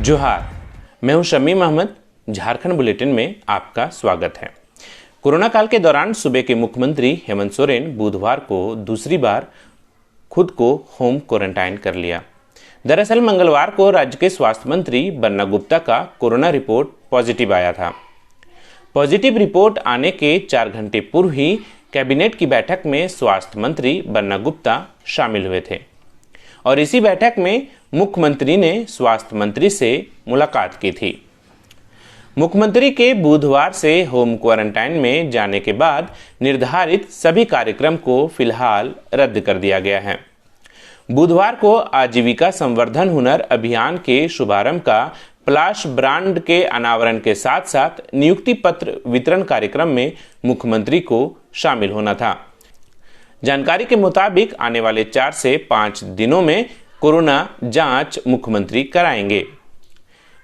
जोहार, मैं हूं शमीम अहमद। झारखंड बुलेटिन में आपका स्वागत है। कोरोना काल के दौरान सूबे के मुख्यमंत्री हेमंत सोरेन बुधवार को दूसरी बार खुद को होम क्वारंटाइन कर लिया। दरअसल मंगलवार को राज्य के स्वास्थ्य मंत्री बन्ना गुप्ता का कोरोना रिपोर्ट पॉजिटिव आया था। पॉजिटिव रिपोर्ट आने के 4 घंटे पूर्व ही कैबिनेट की बैठक में स्वास्थ्य मंत्री बन्ना गुप्ता शामिल हुए थे और इसी बैठक में मुख्यमंत्री ने स्वास्थ्य मंत्री से मुलाकात की थी। मुख्यमंत्री के बुधवार से होम क्वारंटाइन में जाने के बाद निर्धारित सभी कार्यक्रम को फिलहाल रद्द कर दिया गया है। बुधवार को आजीविका संवर्धन हुनर अभियान के शुभारंभ का प्लाश ब्रांड के अनावरण के साथ साथ नियुक्ति पत्र वितरण कार्यक्रम में मुख्यमंत्री को शामिल होना था। जानकारी के मुताबिक आने वाले 4 से 5 दिनों में कोरोना जांच मुख्यमंत्री कराएंगे।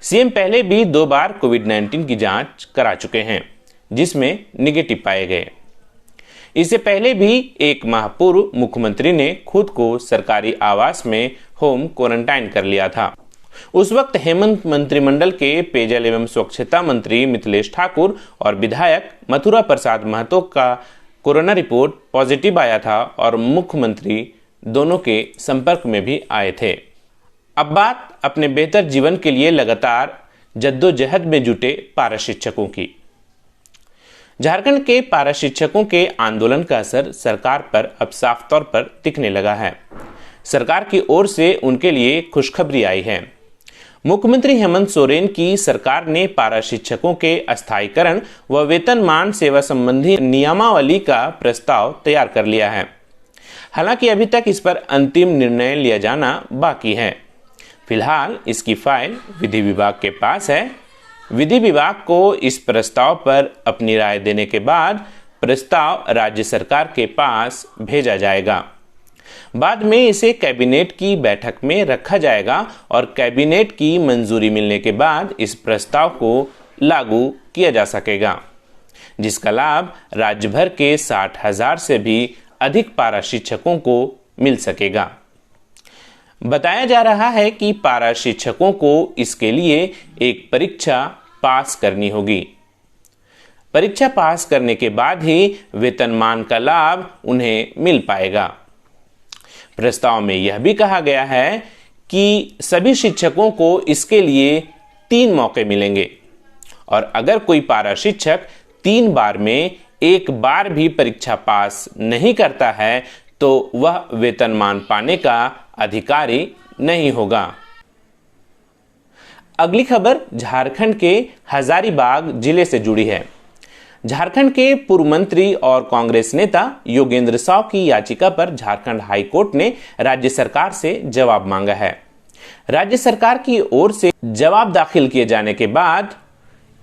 सीएम पहले भी 2 बार कोविड-19 की जांच करा चुके हैं, जिसमें निगेटिव पाए गए। इससे पहले भी 1 माह पूर्व मुख्यमंत्री ने खुद को सरकारी आवास में होम क्वारंटाइन कर लिया था। उस वक्त हेमंत मंत्रिमंडल के पेयजल एवं स्वच्छता मंत्री मिथिलेश ठाकुर और विधायक मथुरा प्रसाद महतो का कोरोना रिपोर्ट पॉजिटिव आया था और मुख्यमंत्री दोनों के संपर्क में भी आए थे। अब बात अपने बेहतर जीवन के लिए लगातार जद्दोजहद में जुटे पारा शिक्षकों की। झारखंड के पारा शिक्षकों के आंदोलन का असर सरकार पर अब साफ तौर पर दिखने लगा है। सरकार की ओर से उनके लिए खुशखबरी आई है। मुख्यमंत्री हेमंत सोरेन की सरकार ने पारा शिक्षकों के अस्थायीकरण व वेतनमान सेवा संबंधी नियमावली का प्रस्ताव तैयार कर लिया है। हालांकि अभी तक इस पर अंतिम निर्णय लिया जाना बाकी है। फिलहाल इसकी फाइल विधि विभाग के पास है। विधि विभाग को इस प्रस्ताव पर अपनी राय देने के बाद प्रस्ताव राज्य सरकार के पास भेजा जाएगा। बाद में इसे कैबिनेट की बैठक में रखा जाएगा और कैबिनेट की मंजूरी मिलने के बाद इस प्रस्ताव को लागू किया जा सकेगा, जिसका लाभ राज्य भर के 60,000 से भी अधिक पारा शिक्षकों को मिल सकेगा। बताया जा रहा है कि पारा शिक्षकों को इसके लिए एक परीक्षा पास करनी होगी। परीक्षा पास करने के बाद ही वेतनमान का लाभ उन्हें मिल पाएगा। प्रस्ताव में यह भी कहा गया है कि सभी शिक्षकों को इसके लिए 3 मौके मिलेंगे और अगर कोई पारा शिक्षक 3 बार में 1 बार भी परीक्षा पास नहीं करता है तो वह वेतनमान पाने का अधिकारी नहीं होगा। अगली खबर झारखंड के हजारीबाग जिले से जुड़ी है। झारखंड के पूर्व मंत्री और कांग्रेस नेता योगेंद्र साव की याचिका पर झारखंड हाई कोर्ट ने राज्य सरकार से जवाब मांगा है। राज्य सरकार की ओर से जवाब दाखिल किए जाने के बाद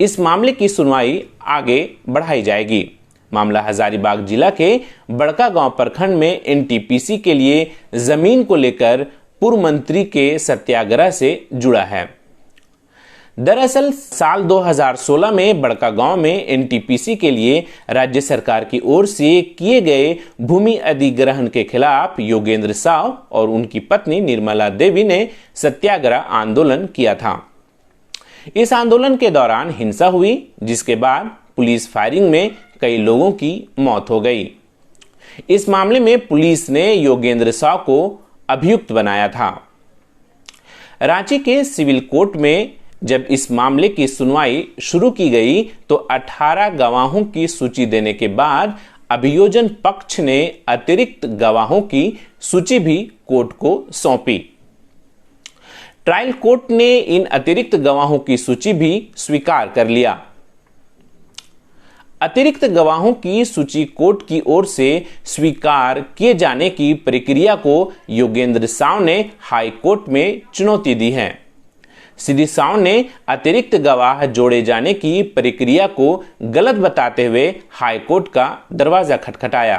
इस मामले की सुनवाई आगे बढ़ाई जाएगी। मामला हजारीबाग जिला के बड़कागांव प्रखंड में एनटीपीसी के लिए जमीन को लेकर पूर्व मंत्री के सत्याग्रह से जुड़ा है। दरअसल साल 2016 में बड़कागांव में एनटीपीसी के लिए राज्य सरकार की ओर से किए गए भूमि अधिग्रहण के खिलाफ योगेंद्र साव और उनकी पत्नी निर्मला देवी ने सत्याग्रह आंदोलन किया था। इस आंदोलन के दौरान हिंसा हुई, जिसके बाद पुलिस फायरिंग में कई लोगों की मौत हो गई। इस मामले में पुलिस ने योगेंद्र साव को अभियुक्त बनाया था। रांची के सिविल कोर्ट में जब इस मामले की सुनवाई शुरू की गई तो 18 गवाहों की सूची देने के बाद अभियोजन पक्ष ने अतिरिक्त गवाहों की सूची भी कोर्ट को सौंपी। ट्रायल कोर्ट ने इन अतिरिक्त गवाहों की सूची भी स्वीकार कर लिया। अतिरिक्त गवाहों की सूची कोर्ट की ओर से स्वीकार किए जाने की प्रक्रिया को योगेंद्र साव ने हाई कोर्ट में चुनौती दी है। श्री साव ने अतिरिक्त गवाह जोड़े जाने की प्रक्रिया को गलत बताते हुए हाई कोर्ट का दरवाजा खटखटाया।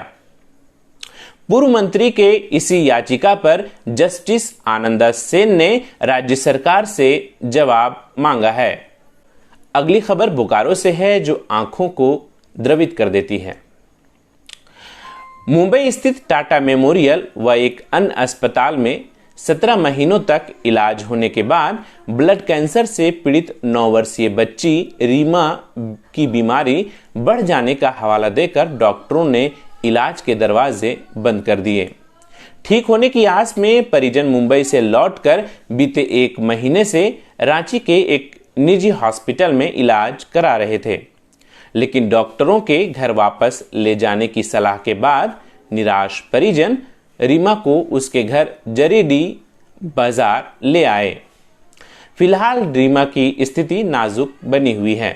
पूर्व मंत्री के इसी याचिका पर जस्टिस आनंदा सेन ने राज्य सरकार से जवाब मांगा है। अगली खबर बोकारो से है, जो आंखों को द्रवित कर देती है। मुंबई स्थित टाटा मेमोरियल व एक अन्य अस्पताल में 17 महीनों तक इलाज होने के बाद ब्लड कैंसर से पीड़ित 9 वर्षीय बच्ची रीमा की बीमारी बढ़ जाने का हवाला देकर डॉक्टरों ने इलाज के दरवाजे बंद कर दिए। ठीक होने की आस में परिजन मुंबई से लौटकर बीते 1 महीने से रांची के एक निजी हॉस्पिटल में इलाज करा रहे थे, लेकिन डॉक्टरों के घर वापस ले जाने की सलाह के बाद निराश परिजन रीमा को उसके घर जरीडी बाजार ले आए। फिलहाल रीमा की स्थिति नाजुक बनी हुई है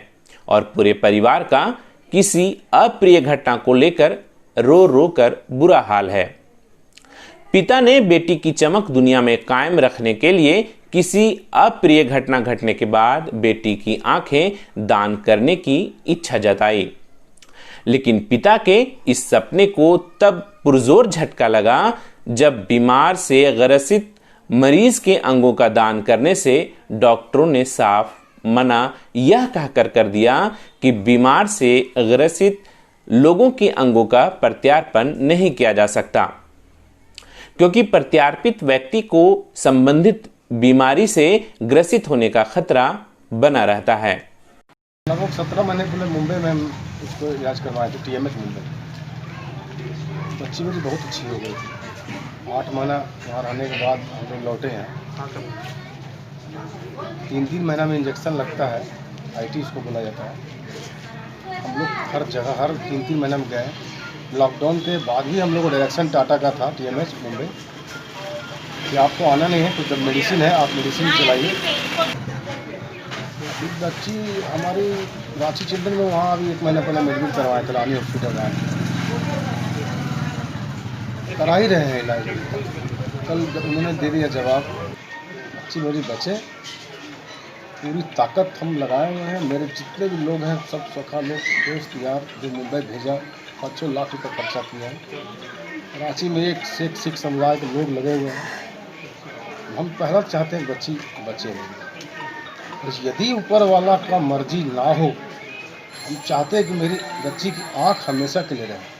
और पूरे परिवार का किसी अप्रिय घटना को लेकर रो रो कर बुरा हाल है। पिता ने बेटी की चमक दुनिया में कायम रखने के लिए किसी अप्रिय घटना घटने के बाद बेटी की आंखें दान करने की इच्छा जताई, लेकिन पिता के इस सपने को तब पुरजोर झटका लगा जब बीमार से ग्रसित मरीज के अंगों का दान करने से डॉक्टरों ने साफ मना यह कहकर कर दिया कि बीमार से ग्रसित लोगों के अंगों का प्रत्यार्पण नहीं किया जा सकता, क्योंकि प्रत्यार्पित व्यक्ति को संबंधित बीमारी से ग्रसित होने का खतरा बना रहता है। लगभग 17 महीने पहले मुंबई में हम उसको इलाज करवाए थे, TMH मुंबई। बच्ची मेरी बहुत अच्छी हो गई थी। 8 महीना वहाँ रहने के बाद हम लोग लौटे हैं। 3-3 महीना में इंजेक्शन लगता है, IT उसको बोला जाता है। हम लोग हर जगह हर 3-3 महीने में गए। लॉकडाउन के बाद भी हम लोग को डायरेक्शन टाटा का था, TMH मुंबई, कि आपको आना नहीं है, तो जब मेडिसिन है आप मेडिसिन चलाइए। अभी बच्ची हमारी रांची चिल्ड्रन में वहाँ अभी 1 महीना पहले मेडिकल करवाए थे, रानी हॉस्पिटल में करा ही रहे हैं इलाज। कल उन्होंने दे दिया जवाब, बच्ची मेरी बचे। पूरी ताकत हम लगाए हुए हैं। मेरे जितने भी लोग हैं सब सखा लोग, दोस्त यार, जो मुंबई भेजा, 500 लाख रुपये खर्चा किया है। रांची में एक से एक सिख समुदाय के लोग लगे हुए हैं। हम पहला चाहते हैं बच्ची बचे नहीं। यदि ऊपर वाला का मर्जी ना हो, हम चाहते हैं कि मेरी बच्ची की आँख हमेशा के लिए रहे।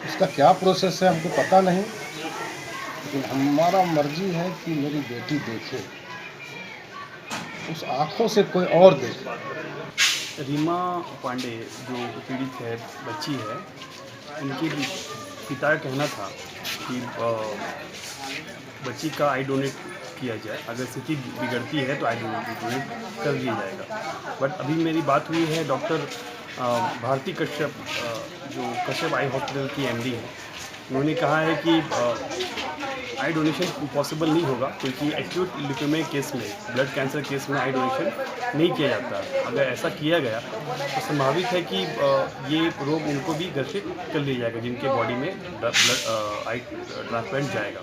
उसका क्या प्रोसेस है हमको पता नहीं, लेकिन हमारा मर्जी है कि मेरी बेटी देखे, उस आँखों से कोई और देखे। रीमा पांडे जो पीड़ित है बच्ची है, उनके पिता का कहना था कि बच्ची का आई डोनेट किया जाए, अगर स्थिति बिगड़ती है तो आई डोनेट कर दिया जाएगा। बट अभी मेरी बात हुई है डॉक्टर भारती कश्यप, जो कश्यप आई हॉस्पिटल की MD हैं। उन्होंने कहा है कि आई डोनेशन पॉसिबल नहीं होगा, क्योंकि एक्यूट ल्यूकेमिया केस में, ब्लड कैंसर केस में आई डोनेशन नहीं किया जाता। अगर ऐसा किया गया तो संभावित है कि ये रोग उनको भी ग्रसित कर लिया जाएगा, जिनके बॉडी में ब्लड आई ट्रांसप्लांट जाएगा।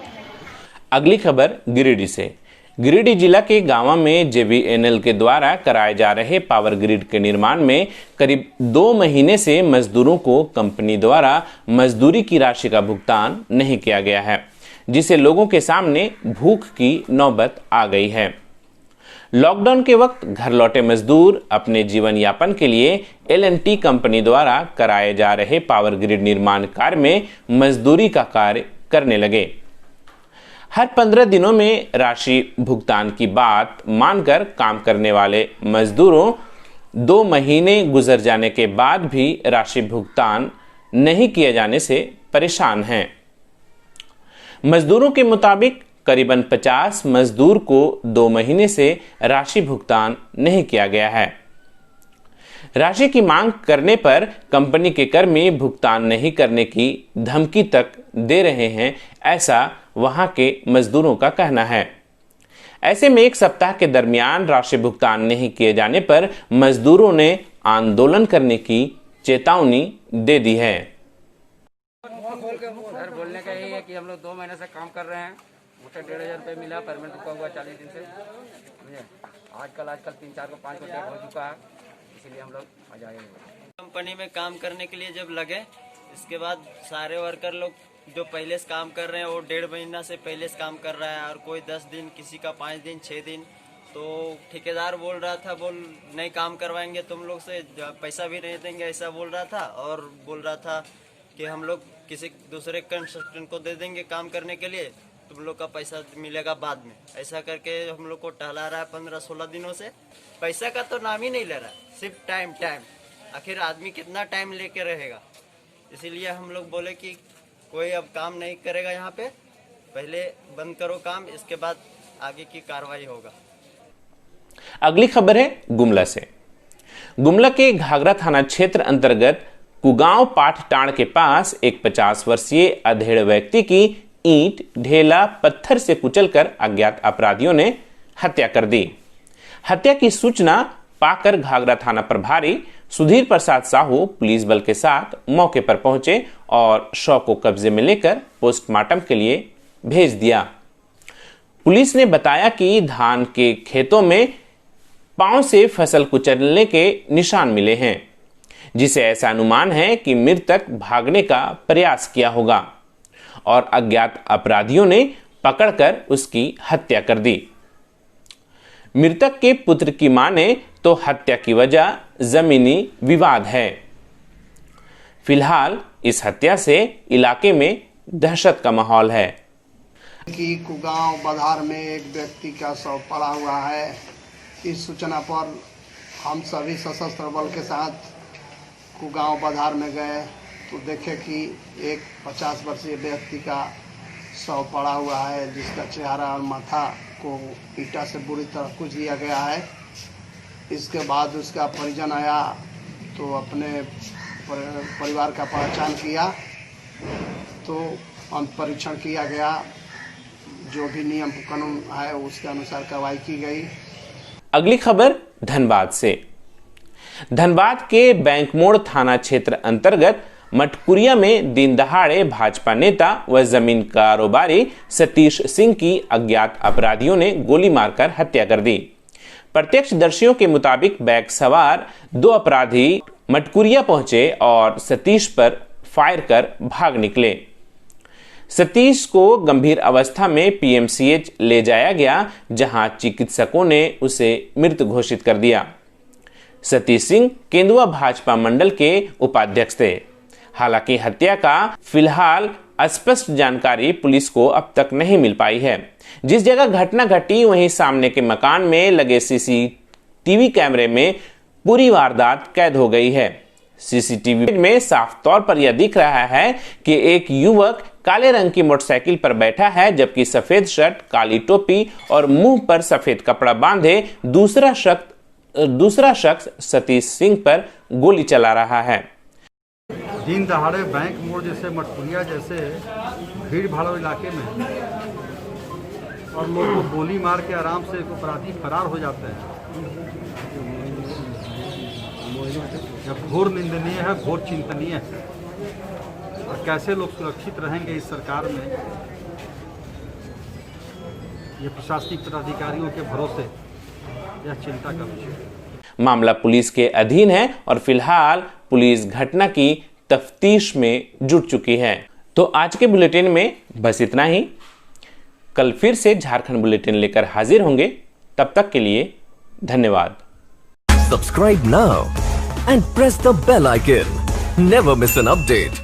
अगली खबर गिरिडीह से। गिरिडीह जिला के गांवा में JVNL के द्वारा कराए जा रहे पावर ग्रिड के निर्माण में करीब 2 महीने से मजदूरों को कंपनी द्वारा मजदूरी की राशि का भुगतान नहीं किया गया है, जिससे लोगों के सामने भूख की नौबत आ गई है। लॉकडाउन के वक्त घर लौटे मजदूर अपने जीवन यापन के लिए L&T कंपनी द्वारा कराए जा रहे पावर ग्रिड निर्माण कार्य में मजदूरी का कार्य करने लगे। हर 15 दिनों में राशि भुगतान की बात मानकर काम करने वाले मजदूरों 2 महीने गुजर जाने के बाद भी राशि भुगतान नहीं किए जाने से परेशान हैं। मजदूरों के मुताबिक करीबन 50 मजदूर को 2 महीने से राशि भुगतान नहीं किया गया है। राशि की मांग करने पर कंपनी के कर्मी भुगतान नहीं करने की धमकी तक दे रहे हैं, ऐसा वहां के मजदूरों का कहना है। ऐसे में 1 सप्ताह के दरमियान राशि भुगतान नहीं किए जाने पर मजदूरों ने आंदोलन करने की चेतावनी दे दी है। सर बोलने का यही है कि हम लोग 2 महीने से काम कर रहे हैं, मुझे 1500 रुपये मिला, परमिट रुका हुआ 40 दिन से। आजकल 3-4 को 5 को डेट हो चुका है, इसीलिए हम लोग आज आए हैं। कंपनी में काम करने के लिए जब लगे, इसके बाद सारे वर्कर लोग जो पहले से काम कर रहे हैं वो 1.5 महीना से पहले से काम कर रहा है, और कोई 10 दिन, किसी का 5 दिन, 6 दिन। तो ठेकेदार बोल रहा था, नहीं काम करवाएंगे तुम लोग से, पैसा भी नहीं देंगे, ऐसा बोल रहा था। और बोल रहा था कि हम लोग किसी दूसरे कंस्ट्रक्शन को दे देंगे काम करने के लिए। तुम लोग का पैसा मिलेगा बाद में, ऐसा करके हम लोग को टहला रहा है 15-16 दिनों से। पैसा का तो नाम ही नहीं ले रहा, सिर्फ टाइम। आखिर आदमी कितना टाइम लेके रहेगा, इसीलिए हम लोग बोले कि कोई अब काम नहीं करेगा यहाँ पे, पहले बंद करो काम, इसके बाद आगे की कार्रवाई होगा। अगली खबर है गुमला से। गुमला के घाघरा थाना क्षेत्र अंतर्गत कुगांव पाठटाण के पास एक 50 वर्षीय अधेड़ व्यक्ति की ईंट, ढेला, पत्थर से कुचलकर अज्ञात अपराधियों ने हत्या कर दी। हत्या की सूचना पाकर घाघरा थाना प्रभारी सुधीर प्रसाद साहू पुलिस बल के साथ मौके पर पहुंचे और शव को कब्जे में लेकर पोस्टमार्टम के लिए भेज दिया। पुलिस ने बताया कि धान के खेतों में पांव से फसल कुचलने के निशान मिले हैं, जिसे ऐसा अनुमान है कि मृतक भागने का प्रयास किया होगा और अज्ञात अपराधियों ने पकड़कर उसकी हत्या कर दी। मृतक के पुत्र की माने तो हत्या की वजह जमीनी विवाद है। फिलहाल इस हत्या से इलाके में दहशत का माहौल है। कि कुगांव बाजार में एक व्यक्ति का शव पड़ा हुआ है। इस सूचना पर हम सभी सशस्त्र बल के साथ कुगांव बाजार में गए तो देखे कि एक 50 वर्षीय व्यक्ति का शव पड़ा हुआ है, जिसका चेहरा और माथा को ईंटा से बुरी तरह कुच दिया गया है। इसके बाद उसका परिजन आया तो अपने परिवार का पहचान किया तो अंत परीक्षण किया गया, जो भी नियम कानून है उसके अनुसार कार्रवाई की गई। अगली खबर धनबाद से। धनबाद के बैंक मोड़ थाना क्षेत्र अंतर्गत मटकुरिया में दिन दहाड़े भाजपा नेता व जमीन कारोबारी सतीश सिंह की अज्ञात अपराधियों ने गोली मारकर हत्या कर दी। प्रत्यक्षदर्शियों के मुताबिक बाइक सवार 2 अपराधी मटकुरिया पहुंचे और सतीश पर फायर कर भाग निकले। सतीश को गंभीर अवस्था में पीएमसीएच ले जाया गया, जहां चिकित्सकों ने उसे मृत घोषित कर दिया। सतीश सिंह केंदुआ भाजपा मंडल के उपाध्यक्ष थे। हालांकि हत्या का फिलहाल स्पष्ट जानकारी पुलिस को अब तक नहीं मिल पाई है। जिस जगह घटना घटी वहीं सामने के मकान में लगे सीसीटीवी कैमरे में पूरी वारदात कैद हो गई है। सीसीटीवी में साफ तौर पर यह दिख रहा है कि एक युवक काले रंग की मोटरसाइकिल पर बैठा है, जबकि सफेद शर्ट, काली टोपी और मुंह पर सफेद कपड़ा बांधे दूसरा शख्स सतीश सिंह पर गोली चला रहा है। दिन दहाड़े बैंक मोड़ जैसे मटकुरिया जैसे भीड़ भाड़ इलाके में और लोग को गोली मार के आराम से अपराधी फरार हो जाते हैं। यह घोर निंदनीय है, घोर चिंतनीय है। और कैसे लोग सुरक्षित रहेंगे इस सरकार में, ये प्रशासनिक पदाधिकारियों के भरोसे, यह चिंता का विषय है। मामला पुलिस के अधीन है और फिलहाल पुलिस घटना की तफ्तीश में जुट चुकी है। तो आज के बुलेटिन में बस इतना ही। कल फिर से झारखंड बुलेटिन लेकर हाजिर होंगे, तब तक के लिए धन्यवाद। Subscribe now and press the bell icon. Never miss an update.